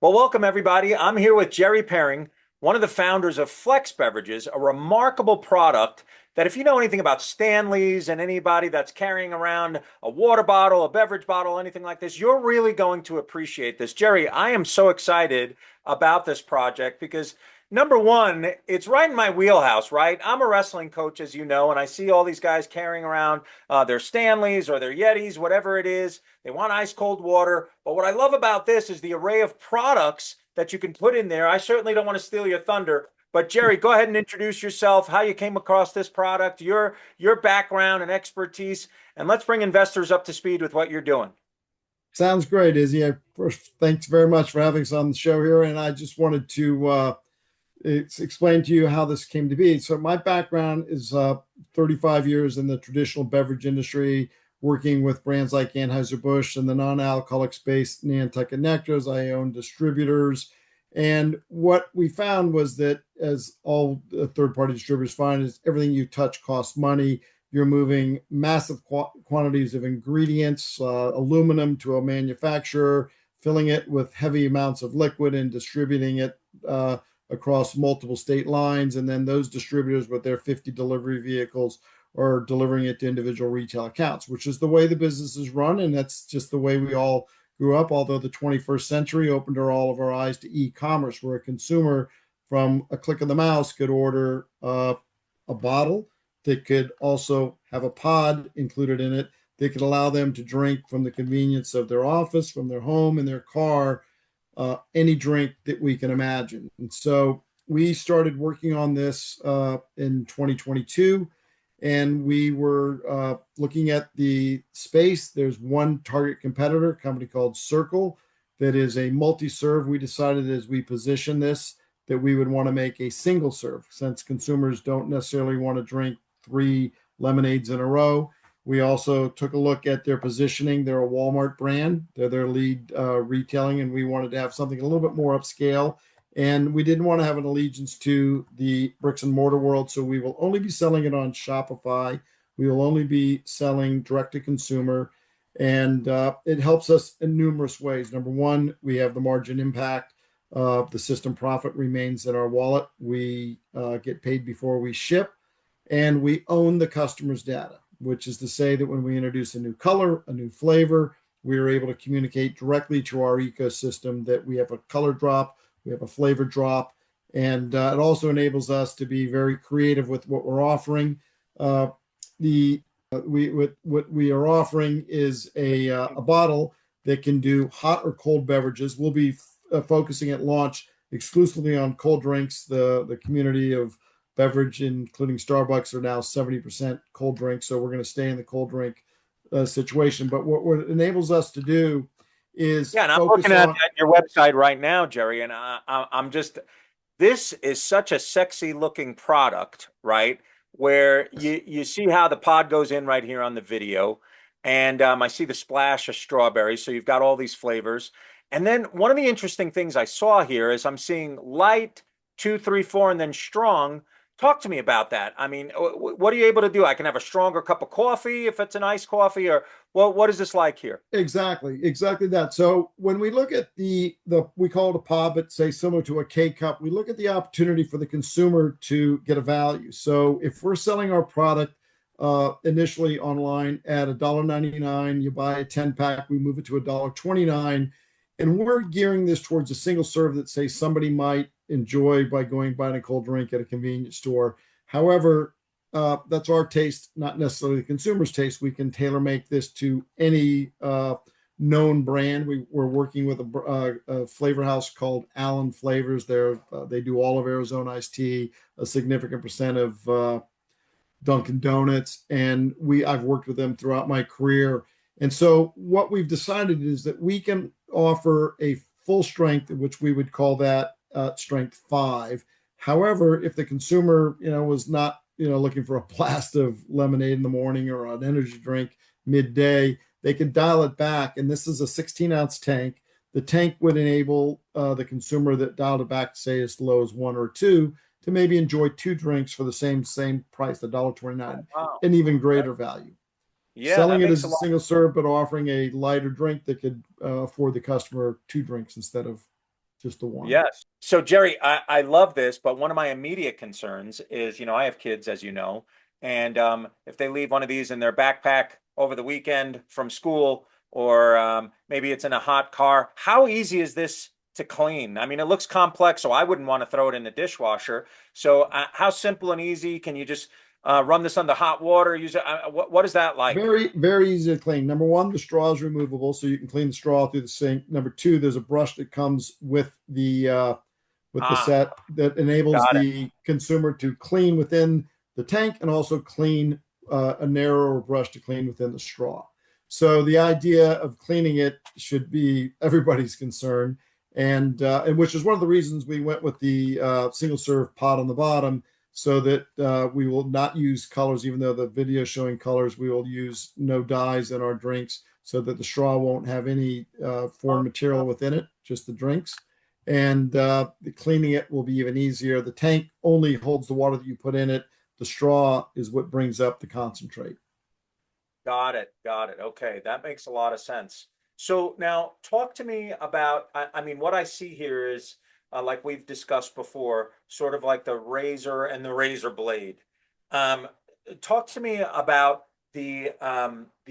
Well, welcome everybody. I'm here with Jerry Perring, one of the founders of Flex Beverages, a remarkable product that if you know anything about Stanley's and anybody that's carrying around a water bottle, a beverage bottle, anything like this, you're really going to appreciate this. Jerry, I am so excited about this project because number one, it's right in my wheelhouse, right? I'm a wrestling coach, as you know, and I see all these guys carrying around their Stanleys or their Yetis, whatever it is. They want ice cold water. But what I love about this is the array of products that you can put in there. I certainly don't want to steal your thunder, but Jerry, go ahead and introduce yourself, how you came across this product, your background and expertise, and let's bring investors up to speed with what you're doing. Sounds great, Izzy. First, thanks very much for having us on the show here. And I just wanted to explain to you how this came to be. So, my background is 35 years in the traditional beverage industry, working with brands like Anheuser-Busch in the non-alcoholic space, Nantucket Nectars. I own distributors. And what we found was that, as all third-party distributors find, is everything you touch costs money. You're moving massive quantities of ingredients, aluminum to a manufacturer, filling it with heavy amounts of liquid and distributing it across multiple state lines. And then those distributors with their 50 delivery vehicles are delivering it to individual retail accounts, which is the way the business is run. And that's just the way we all grew up. Although the 21st century opened all of our eyes to e-commerce, where a consumer from a click of the mouse could order a bottle that could also have a pod included in it that could allow them to drink from the convenience of their office, from their home, in their car, any drink that we can imagine. And so we started working on this in 2022, and we were looking at the space. There's one target competitor, a company called Circle, that is a multi-serve. We decided as we position this that we would want to make a single serve, since consumers don't necessarily want to drink 3 lemonades in a row. We also took a look at their positioning. They're a Walmart brand. They're their lead retailing, and we wanted to have something a little bit more upscale. And we didn't want to have an allegiance to the bricks and mortar world, so we will only be selling it on Shopify. We will only be selling direct to consumer, and it helps us in numerous ways. Number one, we have the margin impact. The system profit remains in our wallet. We get paid before we ship, and we own the customer's data, which is to say that when we introduce a new color, a new flavor, we are able to communicate directly to our ecosystem that we have a color drop, we have a flavor drop, and it also enables us to be very creative with what we're offering. What we are offering is a bottle that can do hot or cold beverages. We'll be focusing at launch exclusively on cold drinks. The community of beverage, including Starbucks, are now 70% cold drinks. So we're going to stay in the cold drink situation. But what it enables us to do is Yeah, and I'm focus looking on. at your website right now, Jerry, and I'm just, this is such a sexy looking product, right? Where you see how the pod goes in right here on the video, and I see the splash of strawberry. So you've got all these flavors, and then one of the interesting things I saw here is I'm seeing light, two, three, four, and then strong. Talk to me about that. I mean, what are you able to do? I can have a stronger cup of coffee if it's an iced coffee, or what is this like here? Exactly that. So when we look at the we call it a pod, but say similar to a K cup, we look at the opportunity for the consumer to get a value. So if we're selling our product initially online at $1.99, you buy a 10 pack, we move it to $1.29, and we're gearing this towards a single serve that say somebody might enjoy by going buying a cold drink at a convenience store. However, that's our taste, not necessarily the consumer's taste. We can tailor make this to any known brand. We're working with a flavor house called Allen Flavors. They do all of Arizona iced tea, a significant percent of Dunkin' Donuts, and I've worked with them throughout my career. And so what we've decided is that we can offer a full strength, which we would call that strength 5. However, if the consumer, was not, looking for a blast of lemonade in the morning or an energy drink midday, they can dial it back. And this is a 16-ounce tank. The tank would enable the consumer that dialed it back, say as low as 1 or 2, to maybe enjoy 2 drinks for the same price, $1.29, Wow. an even greater value. Yeah, Selling that it makes as a a lot. single serve, but offering a lighter drink that could afford the customer 2 drinks instead of just the one. Yes. So, Jerry, I love this, but one of my immediate concerns is, I have kids, as you know, and if they leave one of these in their backpack over the weekend from school, or maybe it's in a hot car, how easy is this to clean? I mean, it looks complex, so I wouldn't want to throw it in the dishwasher. So, how simple and easy can you just run this under hot water? Use it? What is that like? Very, very easy to clean. Number one, the straw is removable, so you can clean the straw through the sink. Number two, there's a brush that comes with the Ah, set that enables got it. the consumer to clean within the tank and also clean a narrower brush to clean within the straw. So the idea of cleaning it should be everybody's concern, and which is one of the reasons we went with the single serve pot on the bottom, so that we will not use colors, even though the video is showing colors. We will use no dyes in our drinks, so that the straw won't have any foreign material within it, just the drinks. And the cleaning it will be even easier. The tank only holds the water that you put in it. The straw is what brings up the concentrate. Got it. Got it. Okay. That makes a lot of sense. So now talk to me about, I mean, what I see here is, like we've discussed before, sort of like the razor and the razor blade. Um, Talk to me about the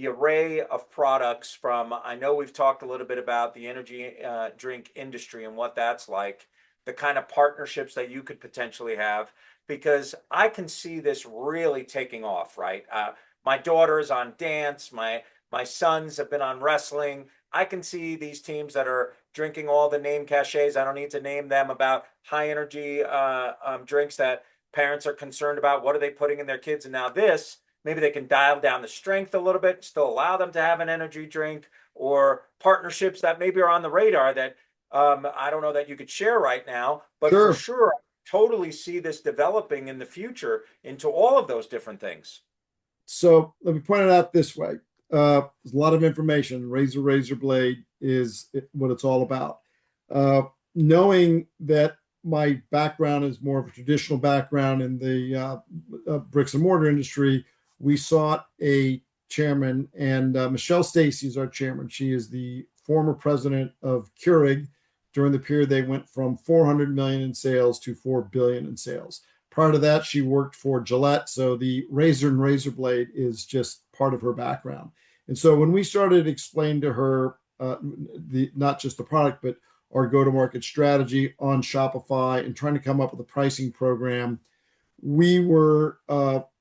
array of products from, I know we've talked a little bit about the energy drink industry and what that's like, the kind of partnerships that you could potentially have, because I can see this really taking off, right? My daughter is on dance. My sons have been on wrestling. I can see these teams that are drinking all the name cachets. I don't need to name them, about high energy drinks that parents are concerned about. What are they putting in their kids? And now this, maybe they can dial down the strength a little bit, still allow them to have an energy drink, or partnerships that maybe are on the radar that I don't know that you could share right now, but for Sure. sure, totally see this developing in the future into all of those different things. So let me point it out this way. There's a lot of information. Razor blade is what it's all about. Uh, Knowing that my background is more of a traditional background in the bricks and mortar industry, we sought a chairman, and Michelle Stacy is our chairman. She is the former president of Keurig. During the period, they went from 400 million in sales to 4 billion in sales. Prior to that, she worked for Gillette. So the razor and razor blade is just part of her background. And so when we started explaining to her the not just the product, but our go-to-market strategy on Shopify and trying to come up with a pricing program, we were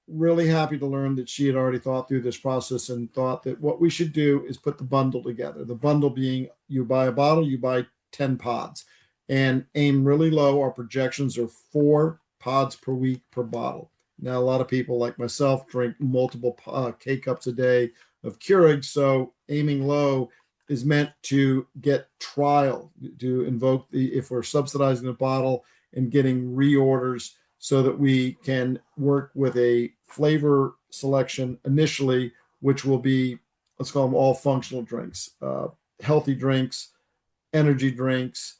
really happy to learn that she had already thought through this process and thought that what we should do is put the bundle together. The bundle being, you buy a bottle, you buy 10 pods, and aim really low. Our projections are 4 pods per week per bottle. Now, a lot of people like myself drink multiple K cups a day of Keurig. So aiming low is meant to get trial, to invoke the, if we're subsidizing the bottle and getting reorders, so that we can work with a flavor selection initially, which will be, let's call them all functional drinks, healthy drinks, energy drinks,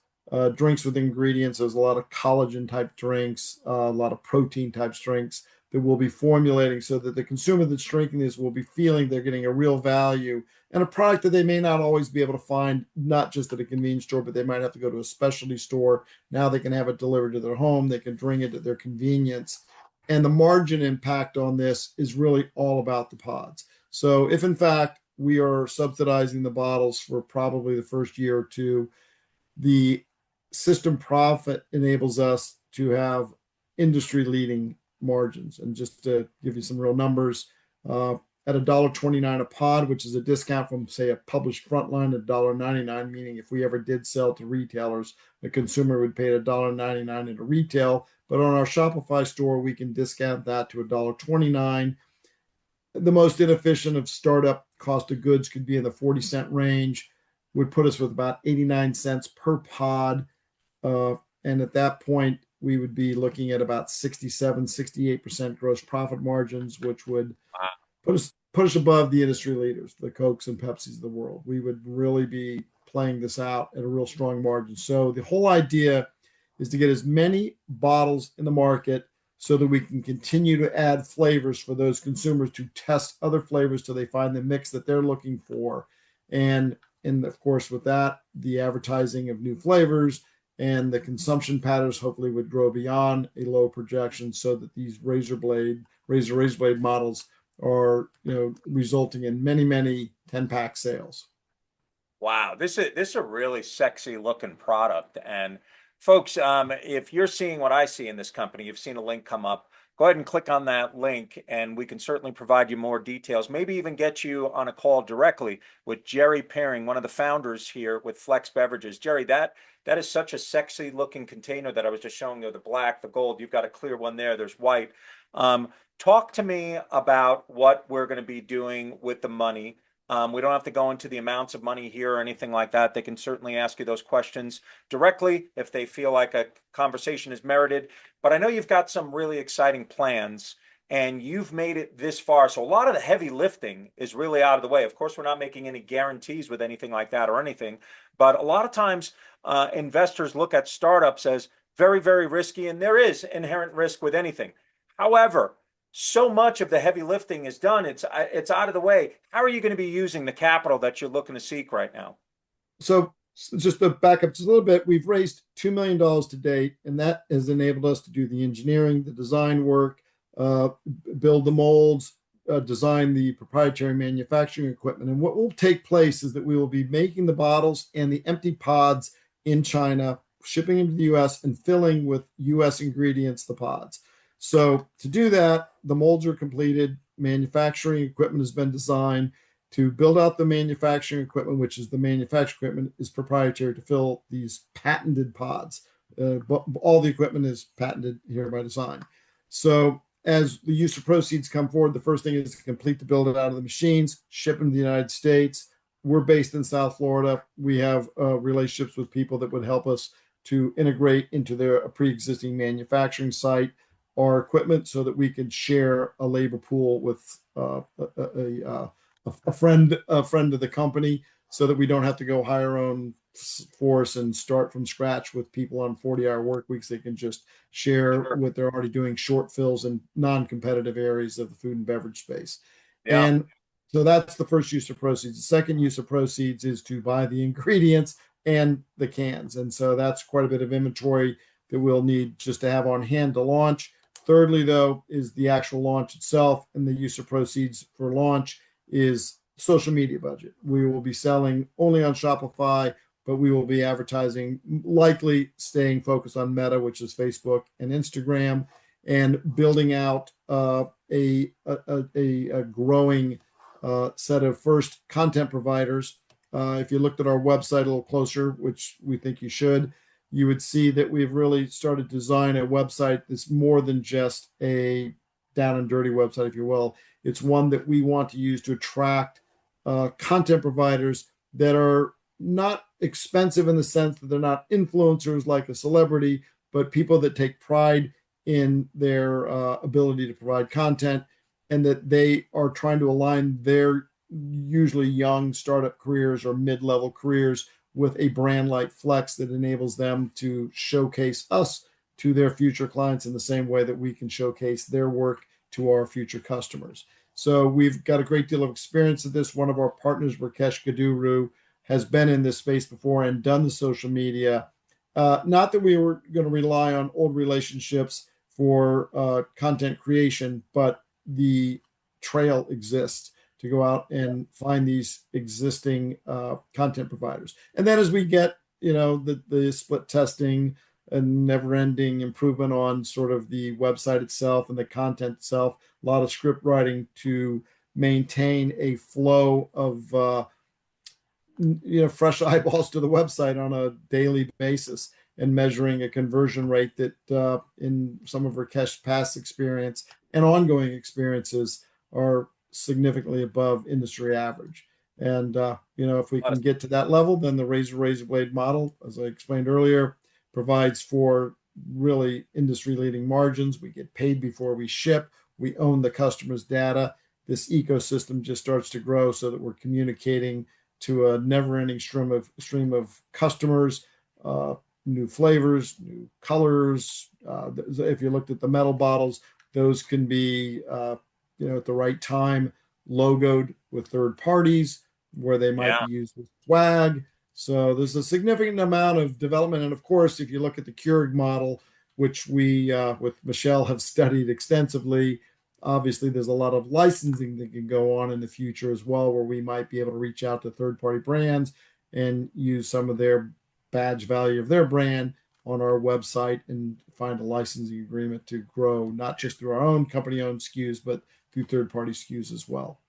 drinks with ingredients. There's a lot of collagen type drinks, a lot of protein type drinks that we'll be formulating, so that the consumer that's drinking this will be feeling they're getting a real value and a product that they may not always be able to find, not just at a convenience store, but they might have to go to a specialty store. Now they can have it delivered to their home. They can drink it at their convenience. And the margin impact on this is really all about the pods. So if in fact we are subsidizing the bottles for probably the first year or two, the system profit enables us to have industry leading margins. And just to give you some real numbers, at $1.29 a pod, which is a discount from, say, a published frontline at $1.99, meaning if we ever did sell to retailers, the consumer would pay $1.99 at a retail. But on our Shopify store, we can discount that to $1.29. The most inefficient of startup cost of goods could be in the 40-cent range, would put us with about 89 cents per pod. Uh, and at that point, we would be looking at about 67, 68% gross profit margins, which would put us above the industry leaders, the Cokes and Pepsis of the world. We would really be playing this out at a real strong margin. So the whole idea is to get as many bottles in the market so that we can continue to add flavors for those consumers to test other flavors till they find the mix that they're looking for. And of course, with that, the advertising of new flavors and the consumption patterns hopefully would grow beyond a low projection, so that these razor blade models are, resulting in many, many 10-pack sales. Wow, this is a really sexy looking product. And folks, if you're seeing what I see in this company, you've seen a link come up. Go ahead and click on that link, and we can certainly provide you more details. Maybe even get you on a call directly with Jerry Paring, one of the founders here with Flex Beverages. Jerry, that is such a sexy looking container that I was just showing you, the black, the gold. You've got a clear one there. There's white. Talk to me about what we're going to be doing with the money. We don't have to go into the amounts of money here or anything like that. They can certainly ask you those questions directly if they feel like a conversation is merited. But I know you've got some really exciting plans and you've made it this far. So a lot of the heavy lifting is really out of the way. Of course, we're not making any guarantees with anything like that or anything. But a lot of times, investors look at startups as very, very risky, and there is inherent risk with anything. However, so much of the heavy lifting is done. It's out of the way. How are you going to be using the capital that you're looking to seek right now? So just to back up just a little bit, we've raised $2 million to date, and that has enabled us to do the engineering, the design work, uh, build the molds, design the proprietary manufacturing equipment. And what will take place is that we will be making the bottles and the empty pods in China, shipping into the US, and filling with US ingredients the pods. So to do that, the molds are completed, manufacturing equipment has been designed. To build out the manufacturing equipment, which is the manufacturing equipment, is proprietary to fill these patented pods. But all the equipment is patented here by design. So as the use of proceeds come forward, the first thing is to complete the build out of the machines, ship them to the United States. We're based in South Florida. We have relationships with people that would help us to integrate into their pre-existing manufacturing site our equipment, so that we can share a labor pool with a friend of the company, so that we don't have to go hire our own force and start from scratch with people on 40-hour work weeks. They can just share Sure. what they're already doing, short fills in non-competitive areas of the food and beverage space. Yeah. And so that's the first use of proceeds. The second use of proceeds is to buy the ingredients and the cans. And so that's quite a bit of inventory that we'll need just to have on hand to launch. Thirdly, though, is the actual launch itself, and the use of proceeds for launch is social media budget. We will be selling only on Shopify, but we will be advertising, likely staying focused on Meta, which is Facebook and Instagram, and building out a growing set of first content providers. If you looked at our website a little closer, which we think you should, you would see that we've really started to design a website that's more than just a down and dirty website, if you will. It's one that we want to use to attract content providers that are not expensive in the sense that they're not influencers like a celebrity, but people that take pride in their ability to provide content, and that they are trying to align their usually young startup careers or mid-level careers with a brand like Flex that enables them to showcase us to their future clients in the same way that we can showcase their work to our future customers. So we've got a great deal of experience at this. One of our partners, Rakesh Gaduru, has been in this space before and done the social media. Not that we were going to rely on old relationships for content creation, but the trail exists to go out and find these existing content providers. And then as we get, the split testing and never-ending improvement on sort of the website itself and the content itself, a lot of script writing to maintain a flow of fresh eyeballs to the website on a daily basis, and measuring a conversion rate that in some of Rakesh's past experience and ongoing experiences are significantly above industry average. And if we can get to that level, then the razor blade model, as I explained earlier, provides for really industry leading margins. We get paid before we ship. We own the customer's data. This ecosystem just starts to grow, so that we're communicating to a never-ending stream of customers, new flavors, new colors. If you looked at the metal bottles, those can be, at the right time, logoed with third parties, where they might Yeah. be used with swag. So there's a significant amount of development. And of course, if you look at the Keurig model, which we with Michelle have studied extensively, obviously there's a lot of licensing that can go on in the future as well, where we might be able to reach out to third-party brands and use some of their badge value of their brand on our website and find a licensing agreement to grow not just through our own company-owned SKUs, but through third-party SKUs as well.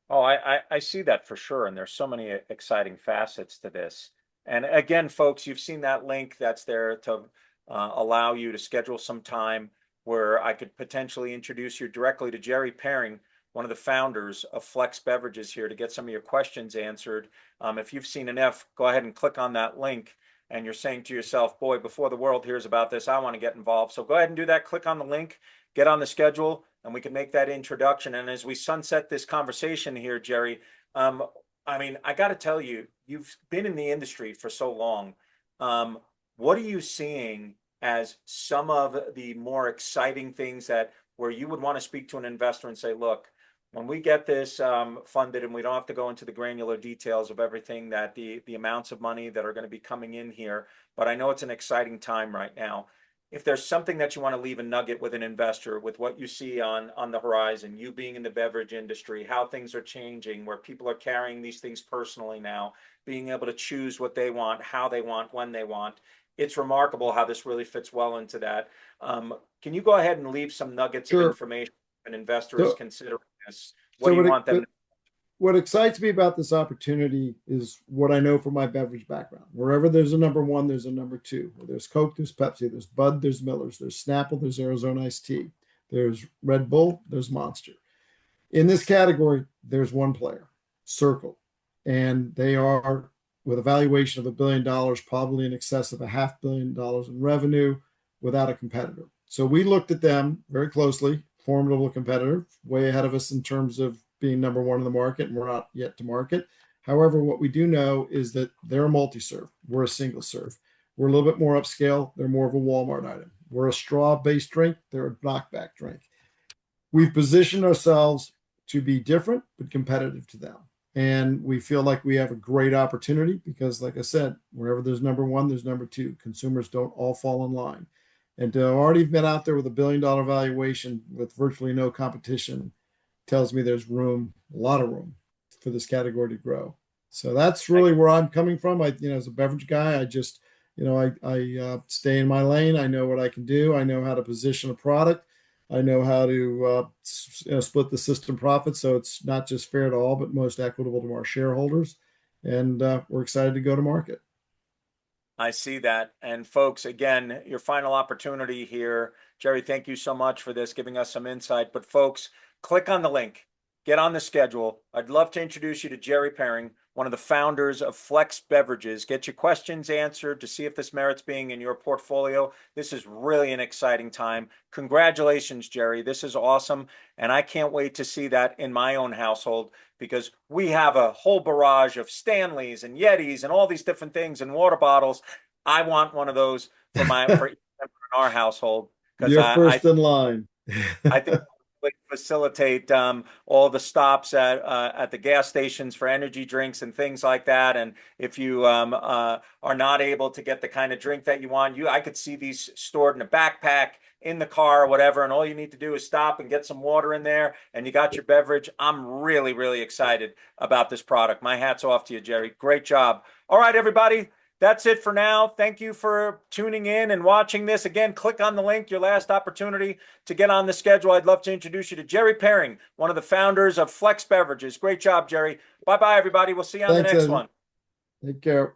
Oh, I see that for sure. And there's so many exciting facets to this. And again, folks, you've seen that link that's there to allow you to schedule some time where I could potentially introduce you directly to Jerry Paring, one of the founders of Flex Beverages here to get some of your questions answered. If you've seen an F, go ahead and click on that link. And you're saying to yourself, boy, before the world hears about this, I want to get involved. So go ahead and do that. Click on the link, get on the schedule, and we can make that introduction. And as we sunset this conversation here, Jerry, um, I mean, I got to tell you, you've been in the industry for so long. Um, what are you seeing as some of the more exciting things that where you would want to speak to an investor and say, look, when we get this funded, and we don't have to go into the granular details of everything that the amounts of money that are going to be coming in here, but I know it's an exciting time right now. If there's something that you want to leave a nugget with an investor, with what you see on the horizon, you being in the beverage industry, how things are changing, where people are carrying these things personally now, being able to choose what they want, how they want, when they want. It's remarkable how this really fits well into that. Can you go ahead and leave some nuggets of Sure. information an investor is So, considering this? What so do you what, want them to? what excites me about this opportunity is what I know from my beverage background. Wherever there's a number one, there's a number two. Where there's Coke, there's Pepsi, there's Bud, there's Miller's, there's Snapple, there's Arizona Iced Tea, there's Red Bull, there's Monster. In this category, there's one player, Circle, and they are with a valuation of $1 billion, probably in excess of $500 million in revenue, without a competitor. So we looked at them very closely, formidable competitor, way ahead of us in terms of being number one in the market, and we're not yet to market. However, what we do know is that they're a multi-serve. We're a single serve. We're a little bit more upscale. They're more of a Walmart item. We're a straw-based drink. They're a knockback drink. We've positioned ourselves to be different but competitive to them. And we feel like we have a great opportunity because, like I said, wherever there's number one, there's number two. Consumers don't all fall in line. And to have already been out there with $1 billion valuation with virtually no competition tells me there's room, a lot of room for this category to grow. So that's really where I'm coming from. As a beverage guy, I just, I stay in my lane. I know what I can do. I know how to position a product. I know how to split the system profit so it's not just fair to all, but most equitable to our shareholders. And we're excited to go to market. I see that. And folks, again, your final opportunity here. Jerry, thank you so much for this, giving us some insight. But folks, click on the link, get on the schedule. I'd love to introduce you to Jerry Paring, one of the founders of Flex Beverages. Get your questions answered to see if this merits being in your portfolio. This is really an exciting time. Congratulations, Jerry. This is awesome. And I can't wait to see that in my own household because we have a whole barrage of Stanleys and Yetis and all these different things and water bottles. I want one of those for each member in our household because You're first in line. I think it facilitate all the stops at the gas stations for energy drinks and things like that. And if you are not able to get the kind of drink that you want, I could see these stored in a backpack in the car or whatever, and all you need to do is stop and get some water in there, and you got your beverage. I'm really, really excited about this product. My hat's off to you, Jerry. Great job. All right, everybody. That's it for now. Thank you for tuning in and watching this. Again, click on the link, your last opportunity to get on the schedule. I'd love to introduce you to Jerry Paring, one of the founders of Flex Beverages. Great job, Jerry. Bye bye, everybody. We'll see you on the Thanks, next Eddie. one. Take care.